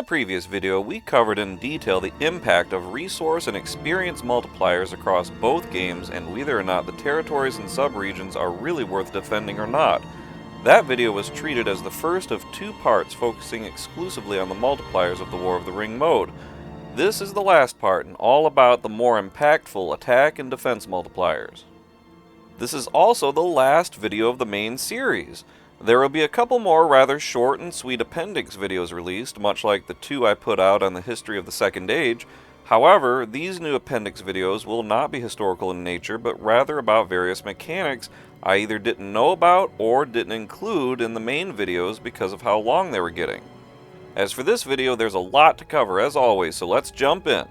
the previous video, we covered in detail the impact of resource and experience multipliers across both games and whether or not the territories and subregions are really worth defending or not. That video was treated as the first of two parts focusing exclusively on the multipliers of the War of the Ring mode. This is the last part and all about the more impactful attack and defense multipliers. This is also the last video of the main series. There will be a couple more rather short and sweet appendix videos released, much like the two I put out on the history of the Second Age. However, these new appendix videos will not be historical in nature, but rather about various mechanics I either didn't know about or didn't include in the main videos because of how long they were getting. As for this video, there's a lot to cover as always, so let's jump in.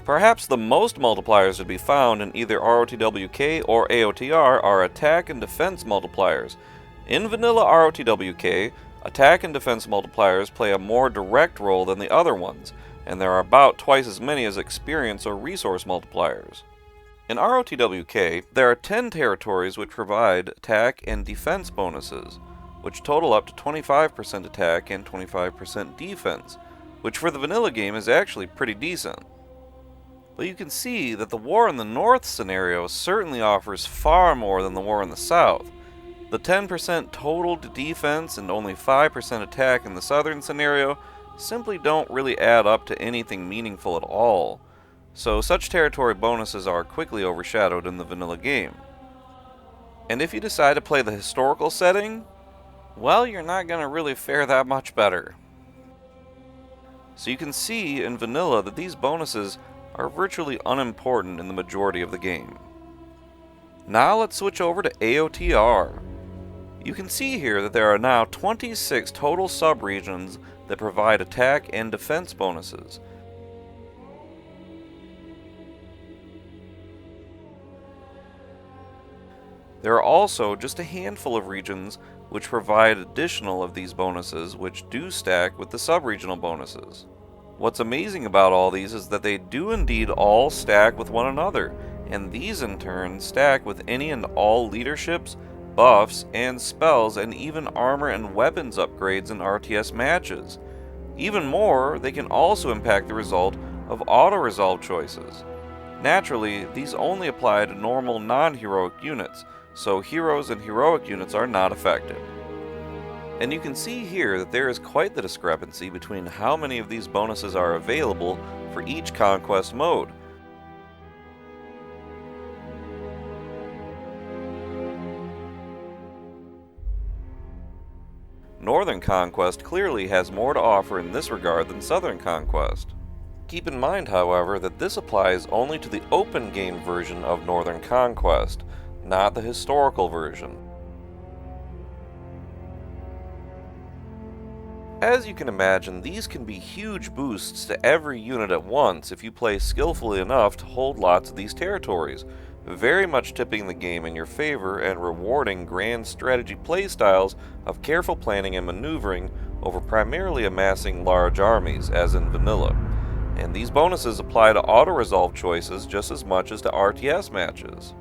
Perhaps the most multipliers to be found in either ROTWK or AOTR are attack and defense multipliers. In vanilla ROTWK, attack and defense multipliers play a more direct role than the other ones, and there are about twice as many as experience or resource multipliers. In ROTWK, there are 10 territories which provide attack and defense bonuses, which total up to 25% attack and 25% defense, which for the vanilla game is actually pretty decent. But you can see that the War in the North scenario certainly offers far more than the War in the South. The 10% total defense and only 5% attack in the Southern scenario simply don't really add up to anything meaningful at all, so such territory bonuses are quickly overshadowed in the vanilla game. And if you decide to play the historical setting, well, you're not going to really fare that much better. So you can see in vanilla that these bonuses are virtually unimportant in the majority of the game. Now let's switch over to AOTR. You can see here that there are now 26 total subregions that provide attack and defense bonuses. There are also just a handful of regions which provide additional of these bonuses which do stack with the subregional bonuses. What's amazing about all these is that they do indeed all stack with one another, and these in turn stack with any and all leaderships, buffs, and spells, and even armor and weapons upgrades in RTS matches. Even more, they can also impact the result of auto-resolve choices. Naturally, these only apply to normal non-heroic units, so heroes and heroic units are not affected. And you can see here that there is quite the discrepancy between how many of these bonuses are available for each conquest mode. Northern Conquest clearly has more to offer in this regard than Southern Conquest. Keep in mind, however, that this applies only to the open game version of Northern Conquest, not the historical version. As you can imagine, these can be huge boosts to every unit at once if you play skillfully enough to hold lots of these territories, very much tipping the game in your favor and rewarding grand strategy playstyles of careful planning and maneuvering over primarily amassing large armies, as in vanilla. And these bonuses apply to auto-resolve choices just as much as to RTS matches.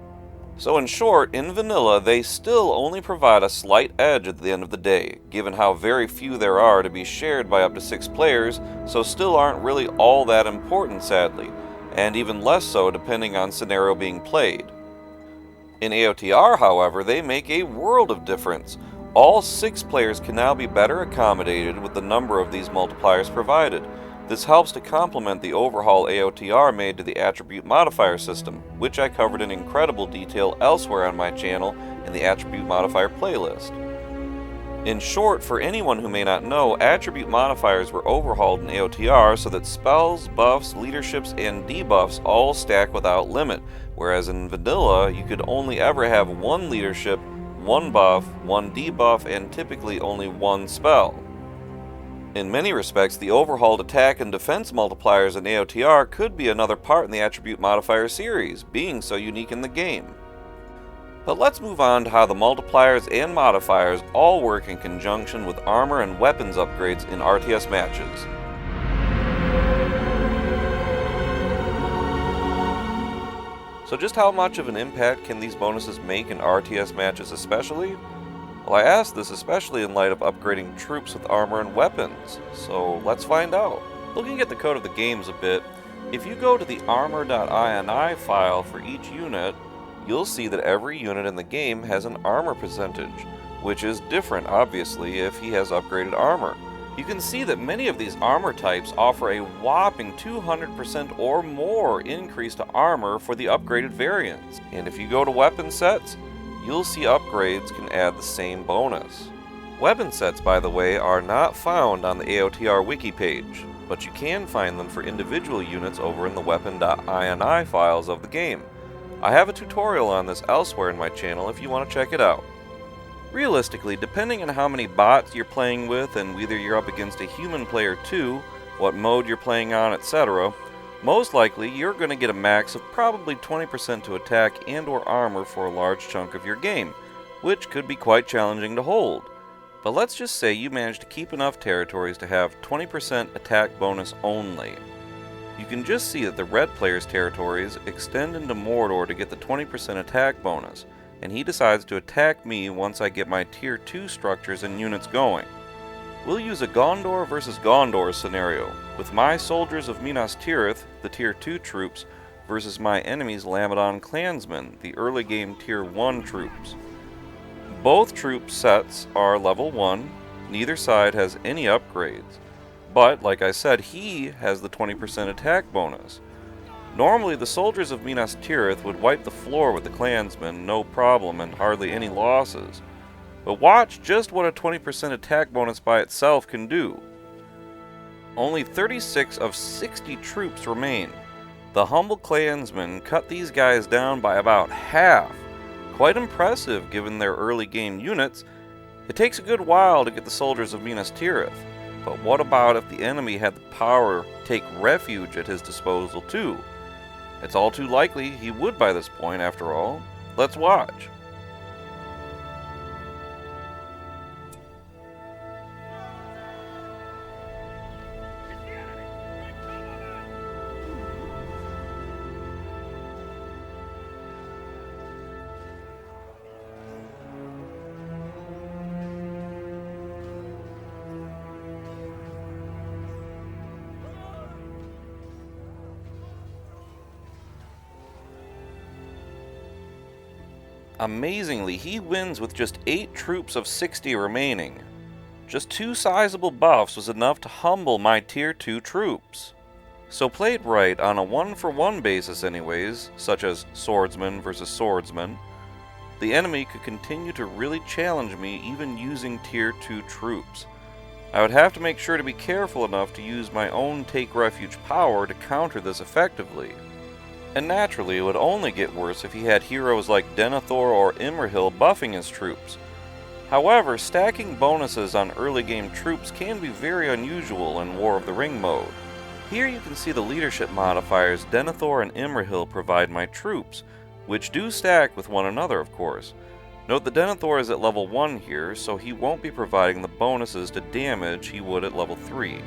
So in short, in vanilla, they still only provide a slight edge at the end of the day, given how very few there are to be shared by up to 6 players, so still aren't really all that important sadly, and even less so depending on scenario being played. In AOTR, however, they make a world of difference. All 6 players can now be better accommodated with the number of these multipliers provided. This helps to complement the overhaul AOTR made to the attribute modifier system, which I covered in incredible detail elsewhere on my channel in the attribute modifier playlist. In short, for anyone who may not know, attribute modifiers were overhauled in AOTR so that spells, buffs, leaderships, and debuffs all stack without limit, whereas in vanilla you could only ever have one leadership, one buff, one debuff, and typically only one spell. In many respects, the overhauled attack and defense multipliers in AOTR could be another part in the attribute modifier series, being so unique in the game. But let's move on to how the multipliers and modifiers all work in conjunction with armor and weapons upgrades in RTS matches. So just how much of an impact can these bonuses make in RTS matches especially? Well, I asked this especially in light of upgrading troops with armor and weapons, so let's find out. Looking at the code of the games a bit, if you go to the armor.ini file for each unit, you'll see that every unit in the game has an armor percentage, which is different obviously if he has upgraded armor. You can see that many of these armor types offer a whopping 200% or more increase to armor for the upgraded variants. And if you go to weapon sets, you'll see upgrades can add the same bonus. Weapon sets, by the way, are not found on the AOTR wiki page, but you can find them for individual units over in the weapon.ini files of the game. I have a tutorial on this elsewhere in my channel if you want to check it out. Realistically, depending on how many bots you're playing with and whether you're up against a human player too, what mode you're playing on, etc., most likely you're going to get a max of probably 20% to attack and or armor for a large chunk of your game, which could be quite challenging to hold. But let's just say you manage to keep enough territories to have 20% attack bonus only. You can just see that the red player's territories extend into Mordor to get the 20% attack bonus, and he decides to attack me once I get my Tier 2 structures and units going. We'll use a Gondor versus Gondor scenario, with my soldiers of Minas Tirith, the Tier 2 troops, versus my enemy's Lamadon clansmen, the early game Tier 1 troops. Both troop sets are level 1, neither side has any upgrades, but like I said, he has the 20% attack bonus. Normally, the soldiers of Minas Tirith would wipe the floor with the clansmen, no problem, and hardly any losses. But watch just what a 20% attack bonus by itself can do. Only 36 of 60 troops remain. The humble clansmen cut these guys down by about half. Quite impressive given their early game units. It takes a good while to get the soldiers of Minas Tirith. But what about if the enemy had the power to take refuge at his disposal too? It's all too likely he would by this point, after all. Let's watch. Amazingly, he wins with just 8 troops of 60 remaining. Just 2 sizable buffs was enough to humble my Tier 2 troops. So played right on a 1-for-1 basis anyways, such as swordsman versus swordsman, the enemy could continue to really challenge me even using Tier 2 troops. I would have to make sure to be careful enough to use my own Take Refuge power to counter this effectively. And naturally, it would only get worse if he had heroes like Denethor or Imrahil buffing his troops. However, stacking bonuses on early game troops can be very unusual in War of the Ring mode. Here you can see the leadership modifiers Denethor and Imrahil provide my troops, which do stack with one another of course. Note that Denethor is at level 1 here, so he won't be providing the bonuses to damage he would at level 3.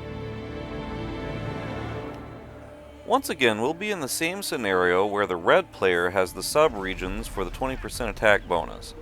Once again, we'll be in the same scenario where the red player has the sub-regions for the 20% attack bonus.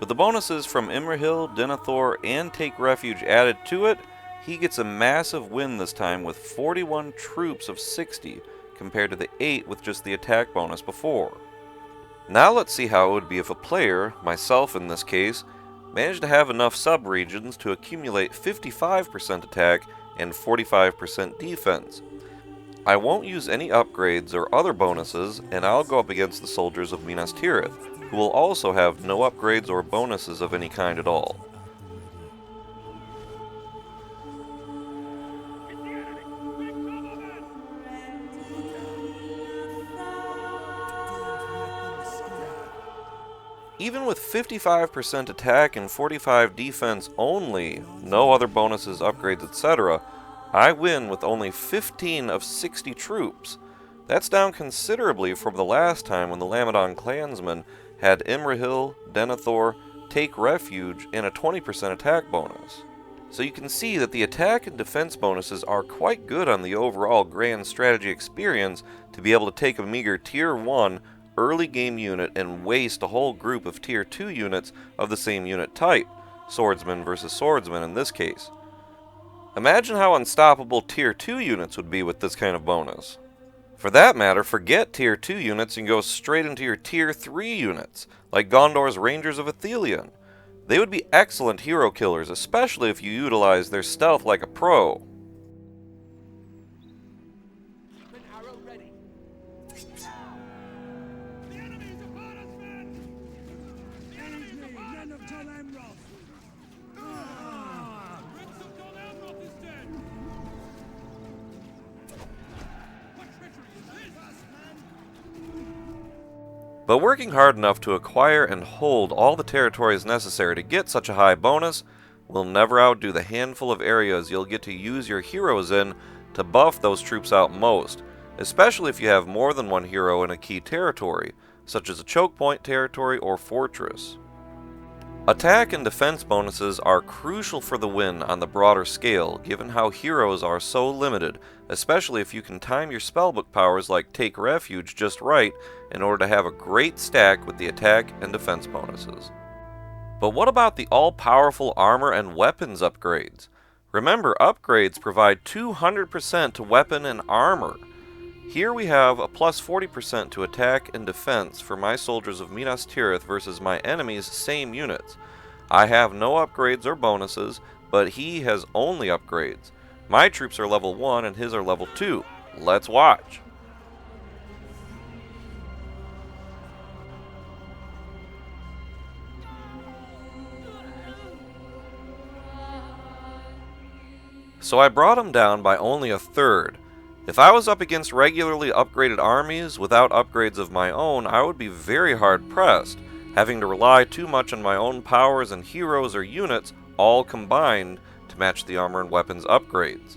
With the bonuses from Imrahil, Denethor, and Take Refuge added to it, he gets a massive win this time with 41 troops of 60, compared to the 8 with just the attack bonus before. Now let's see how it would be if a player, myself in this case, managed to have enough sub-regions to accumulate 55% attack and 45% defense. I won't use any upgrades or other bonuses, and I'll go up against the soldiers of Minas Tirith, who will also have no upgrades or bonuses of any kind at all. Even with 55% attack and 45 defense only, no other bonuses, upgrades, etc., I win with only 15 of 60 troops. That's down considerably from the last time when the Lamadon clansmen had Imrahil, Denethor, Take Refuge, and a 20% attack bonus. So you can see that the attack and defense bonuses are quite good on the overall grand strategy experience to be able to take a meager Tier 1 early game unit and waste a whole group of Tier 2 units of the same unit type, swordsman versus swordsman in this case. Imagine how unstoppable Tier 2 units would be with this kind of bonus. For that matter, forget Tier 2 units and go straight into your Tier 3 units, like Gondor's Rangers of Athelion. They would be excellent hero killers, especially if you utilize their stealth like a pro. Keep an arrow ready. The enemy's upon us, men! The enemy's upon us! Prince of Dol Amroth is dead! What treachery is this, man? But working hard enough to acquire and hold all the territories necessary to get such a high bonus will never outdo the handful of areas you'll get to use your heroes in to buff those troops out most, especially if you have more than one hero in a key territory, such as a choke point territory or fortress. Attack and defense bonuses are crucial for the win on the broader scale, given how heroes are so limited, especially if you can time your spellbook powers like Take Refuge just right in order to have a great stack with the attack and defense bonuses. But what about the all-powerful armor and weapons upgrades? Remember, upgrades provide 200% to weapon and armor. Here we have a plus 40% to attack and defense for my soldiers of Minas Tirith versus my enemy's same units. I have no upgrades or bonuses, but he has only upgrades. My troops are level 1 and his are level 2. Let's watch. So I brought him down by only a third. If I was up against regularly upgraded armies without upgrades of my own, I would be very hard pressed, having to rely too much on my own powers and heroes or units all combined to match the armor and weapons upgrades.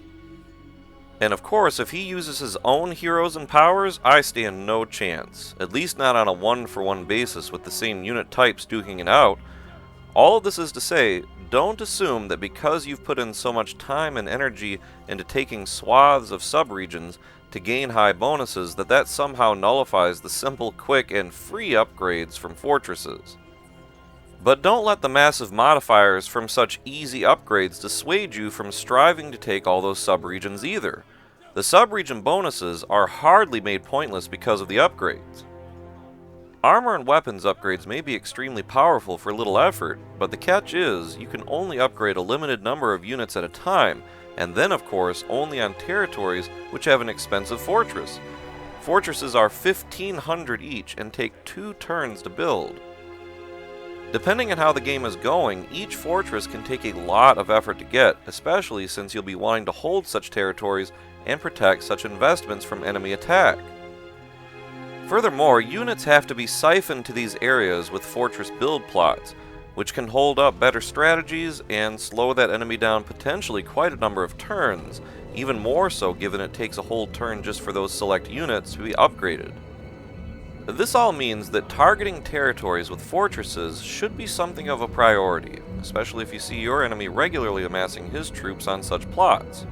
And of course, if he uses his own heroes and powers, I stand no chance, at least not on a one-for-one basis with the same unit types duking it out. All of this is to say, don't assume that because you've put in so much time and energy into taking swaths of subregions to gain high bonuses that somehow nullifies the simple, quick, and free upgrades from fortresses. But don't let the massive modifiers from such easy upgrades dissuade you from striving to take all those subregions either. The subregion bonuses are hardly made pointless because of the upgrades. Armor and weapons upgrades may be extremely powerful for little effort, but the catch is, you can only upgrade a limited number of units at a time, and then of course only on territories which have an expensive fortress. Fortresses are 1,500 each and take 2 turns to build. Depending on how the game is going, each fortress can take a lot of effort to get, especially since you'll be wanting to hold such territories and protect such investments from enemy attack. Furthermore, units have to be siphoned to these areas with fortress build plots, which can hold up better strategies and slow that enemy down potentially quite a number of turns, even more so given it takes a whole turn just for those select units to be upgraded. This all means that targeting territories with fortresses should be something of a priority, especially if you see your enemy regularly amassing his troops on such plots.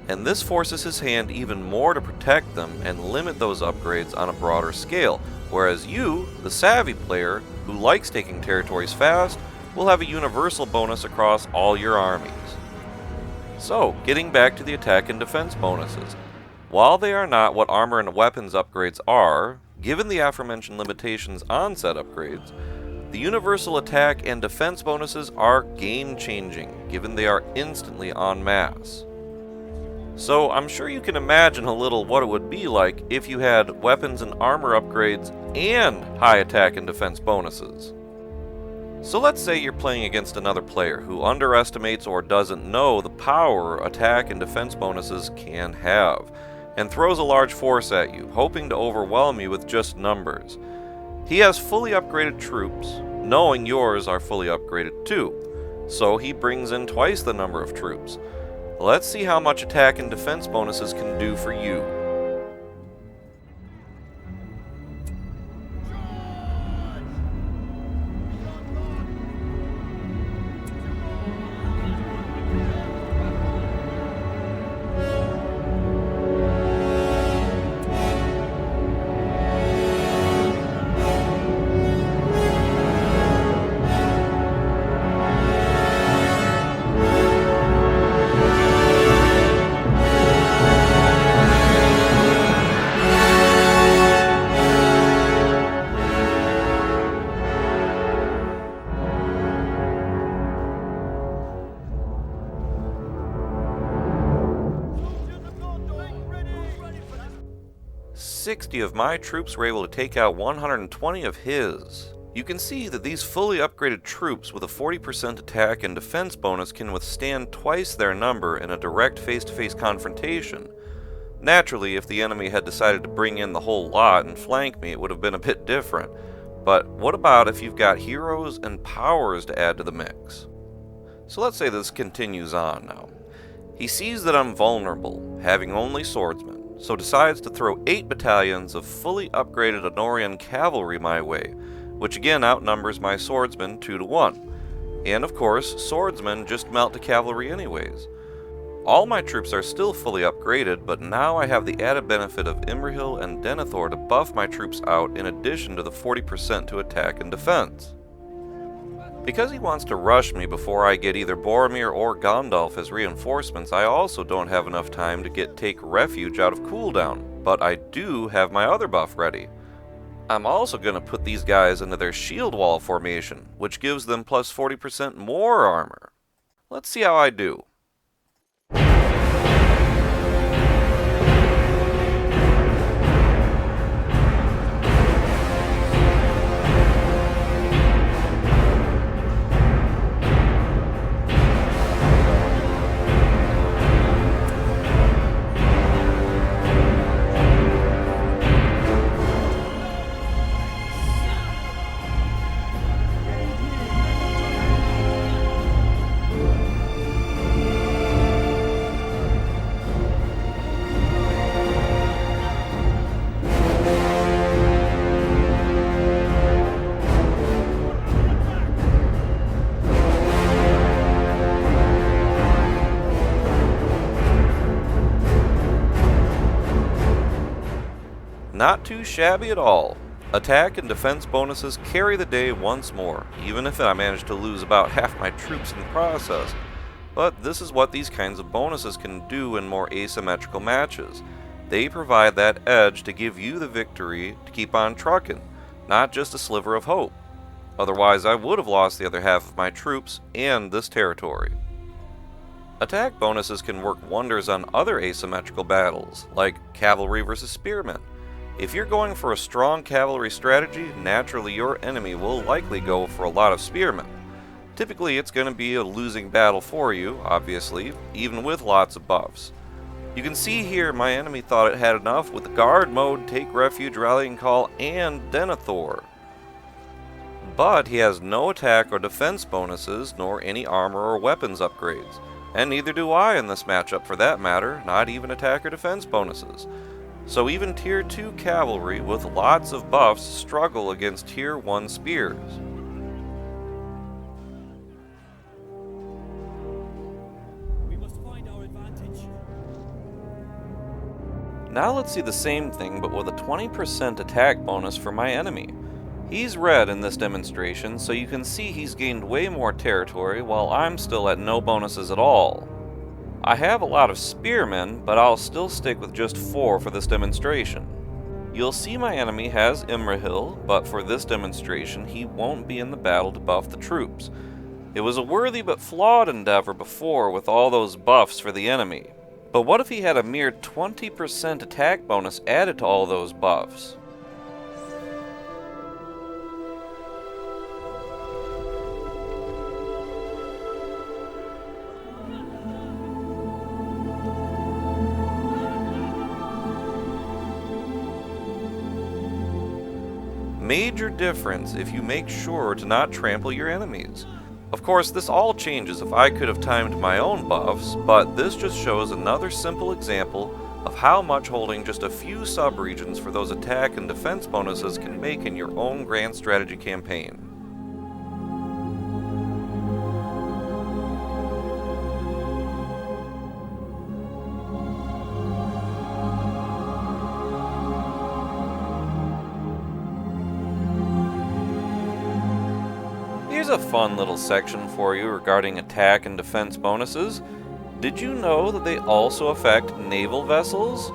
And this forces his hand even more to protect them and limit those upgrades on a broader scale, whereas you, the savvy player, who likes taking territories fast, will have a universal bonus across all your armies. So, getting back to the attack and defense bonuses. While they are not what armor and weapons upgrades are, given the aforementioned limitations on said upgrades, the universal attack and defense bonuses are game-changing, given they are instantly en masse. So I'm sure you can imagine a little what it would be like if you had weapons and armor upgrades and high attack and defense bonuses. So let's say you're playing against another player who underestimates or doesn't know the power attack and defense bonuses can have, and throws a large force at you, hoping to overwhelm you with just numbers. He has fully upgraded troops, knowing yours are fully upgraded too, so he brings in twice the number of troops. Let's see how much attack and defense bonuses can do for you. Ready. 60 of my troops were able to take out 120 of his. You can see that these fully upgraded troops with a 40% attack and defense bonus can withstand twice their number in a direct face-to-face confrontation. Naturally, if the enemy had decided to bring in the whole lot and flank me, it would have been a bit different. But what about if you've got heroes and powers to add to the mix? So let's say this continues on now. He sees that I'm vulnerable, having only swordsmen, so decides to throw 8 battalions of fully upgraded Honorian cavalry my way, which again outnumbers my swordsmen 2 to 1. And of course, swordsmen just melt to cavalry anyways. All my troops are still fully upgraded, but now I have the added benefit of Imrahil and Denethor to buff my troops out in addition to the 40% to attack and defense. Because he wants to rush me before I get either Boromir or Gandalf as reinforcements, I also don't have enough time to take refuge out of cooldown, but I do have my other buff ready. I'm also going to put these guys into their shield wall formation, which gives them plus 40% more armor. Let's see how I do. Not too shabby at all. Attack and defense bonuses carry the day once more, even if I manage to lose about half my troops in the process. But this is what these kinds of bonuses can do in more asymmetrical matches. They provide that edge to give you the victory to keep on trucking, not just a sliver of hope. Otherwise, I would have lost the other half of my troops and this territory. Attack bonuses can work wonders on other asymmetrical battles, like cavalry versus spearmen. If you're going for a strong cavalry strategy, naturally your enemy will likely go for a lot of spearmen. Typically it's going to be a losing battle for you, obviously, even with lots of buffs. You can see here my enemy thought it had enough with the guard mode, take refuge, rallying call, and Denethor. But he has no attack or defense bonuses, nor any armor or weapons upgrades. And neither do I in this matchup for that matter, not even attack or defense bonuses. So even Tier 2 cavalry with lots of buffs struggle against Tier 1 spears. We must find our advantage. Now let's see the same thing but with a 20% attack bonus for my enemy. He's red in this demonstration, so you can see he's gained way more territory while I'm still at no bonuses at all. I have a lot of spearmen, but I'll still stick with just 4 for this demonstration. You'll see my enemy has Imrahil, but for this demonstration he won't be in the battle to buff the troops. It was a worthy but flawed endeavor before with all those buffs for the enemy. But what if he had a mere 20% attack bonus added to all those buffs? Major difference if you make sure to not trample your enemies. Of course, this all changes if I could have timed my own buffs, but this just shows another simple example of how much holding just a few subregions for those attack and defense bonuses can make in your own grand strategy campaign. Here's a fun little section for you regarding attack and defense bonuses. Did you know that they also affect naval vessels?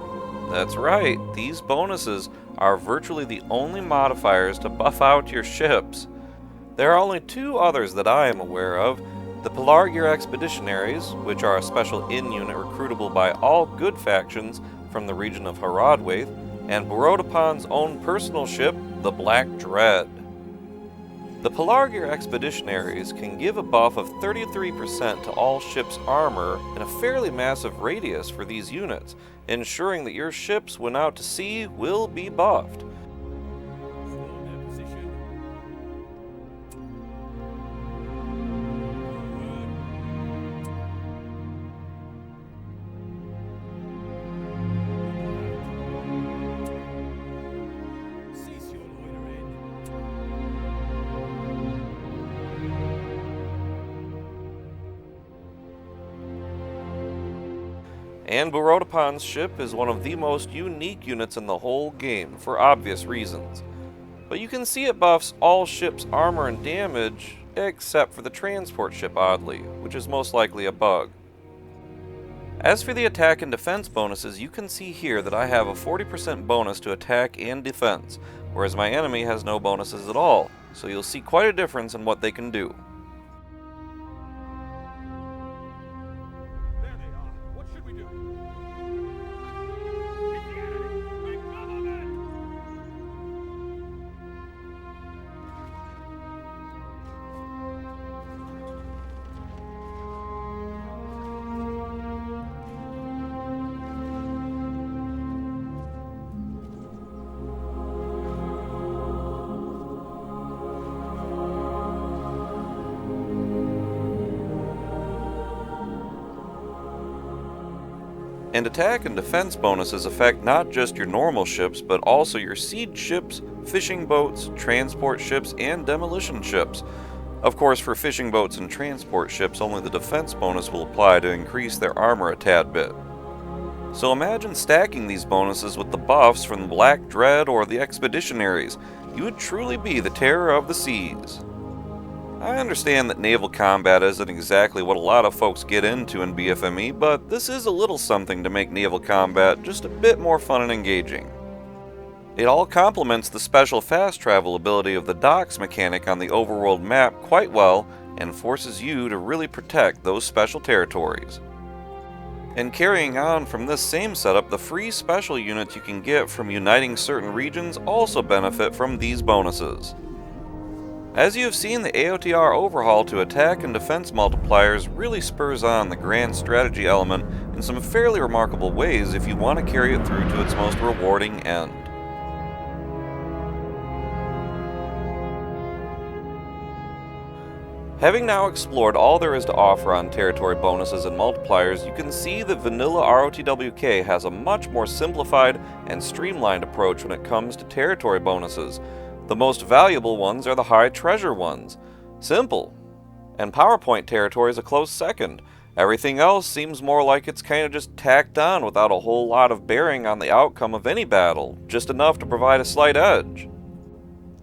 That's right, these bonuses are virtually the only modifiers to buff out your ships. There are only two others that I am aware of: the Multiplier Expeditionaries, which are a special in-unit recruitable by all good factions from the region of ROTWK, and ROTWK's own personal ship, the Black Dread. The Multiplier Expeditionaries can give a buff of 33% to all ships' armor in a fairly massive radius for these units, ensuring that your ships when out to sea will be buffed. Hold their position. Forward. Cease your loitering. And ROTWK's ship is one of the most unique units in the whole game, for obvious reasons. But you can see it buffs all ships' armor and damage, except for the transport ship, oddly, which is most likely a bug. As for the attack and defense bonuses, you can see here that I have a 40% bonus to attack and defense, whereas my enemy has no bonuses at all, so you'll see quite a difference in what they can do. There they are. What should we do? It's the enemy! Make cover, men! And attack and defense bonuses affect not just your normal ships, but also your siege ships, fishing boats, transport ships, and demolition ships. Of course, for fishing boats and transport ships, only the defense bonus will apply to increase their armor a tad bit. So imagine stacking these bonuses with the buffs from the Black Dread or the Expeditionaries. You would truly be the terror of the seas. I understand that naval combat isn't exactly what a lot of folks get into in BFME, but this is a little something to make naval combat just a bit more fun and engaging. It all complements the special fast travel ability of the docks mechanic on the overworld map quite well, and forces you to really protect those special territories. And carrying on from this same setup, the free special units you can get from uniting certain regions also benefit from these bonuses. As you have seen, the AOTR overhaul to attack and defense multipliers really spurs on the grand strategy element in some fairly remarkable ways if you want to carry it through to its most rewarding end. Having now explored all there is to offer on territory bonuses and multipliers, you can see that vanilla ROTWK has a much more simplified and streamlined approach when it comes to territory bonuses. The most valuable ones are the high treasure ones. Simple. And PowerPoint territory is a close second. Everything else seems more like it's kind of just tacked on without a whole lot of bearing on the outcome of any battle, just enough to provide a slight edge.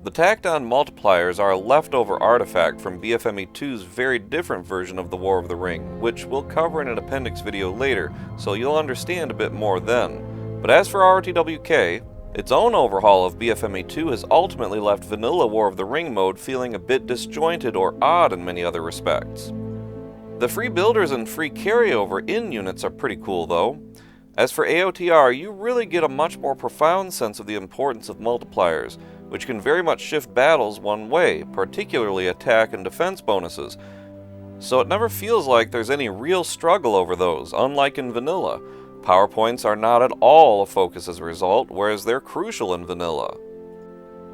The tacked on multipliers are a leftover artifact from BFME 2's very different version of the War of the Ring, which we'll cover in an appendix video later, so you'll understand a bit more then. But as for ROTWK, its own overhaul of BFME 2 has ultimately left vanilla War of the Ring mode feeling a bit disjointed or odd in many other respects. The free builders and free carryover in units are pretty cool though. As for AOTR, you really get a much more profound sense of the importance of multipliers, which can very much shift battles one way, particularly attack and defense bonuses. So it never feels like there's any real struggle over those, unlike in vanilla. PowerPoints are not at all a focus as a result, whereas they're crucial in vanilla.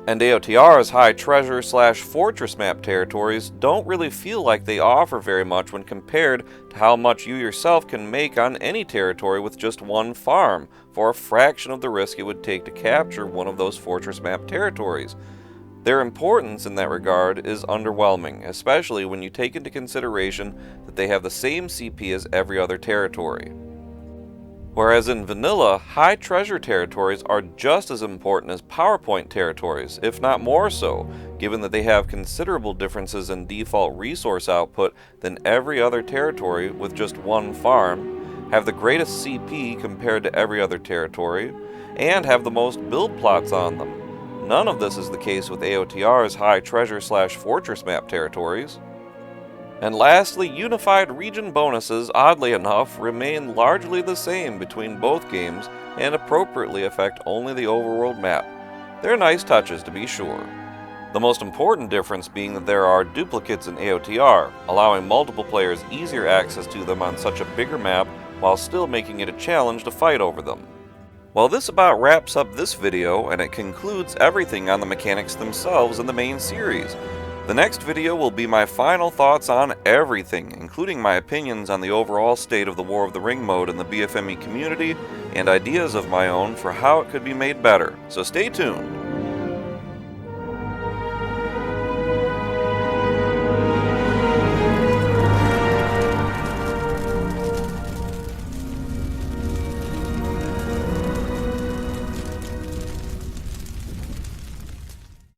And AOTR's high treasure / fortress map territories don't really feel like they offer very much when compared to how much you yourself can make on any territory with just one farm, for a fraction of the risk it would take to capture one of those fortress map territories. Their importance in that regard is underwhelming, especially when you take into consideration that they have the same CP as every other territory. Whereas in vanilla, high treasure territories are just as important as PowerPoint territories, if not more so, given that they have considerable differences in default resource output than every other territory with just one farm, have the greatest CP compared to every other territory, and have the most build plots on them. None of this is the case with AOTR's high treasure / fortress map territories. And lastly, unified region bonuses, oddly enough, remain largely the same between both games and appropriately affect only the overworld map. They're nice touches, to be sure. The most important difference being that there are duplicates in AOTR, allowing multiple players easier access to them on such a bigger map while still making it a challenge to fight over them. Well, this about wraps up this video, and it concludes everything on the mechanics themselves in the main series. The next video will be my final thoughts on everything, including my opinions on the overall state of the War of the Ring mode in the BFME community, and ideas of my own for how it could be made better, so stay tuned!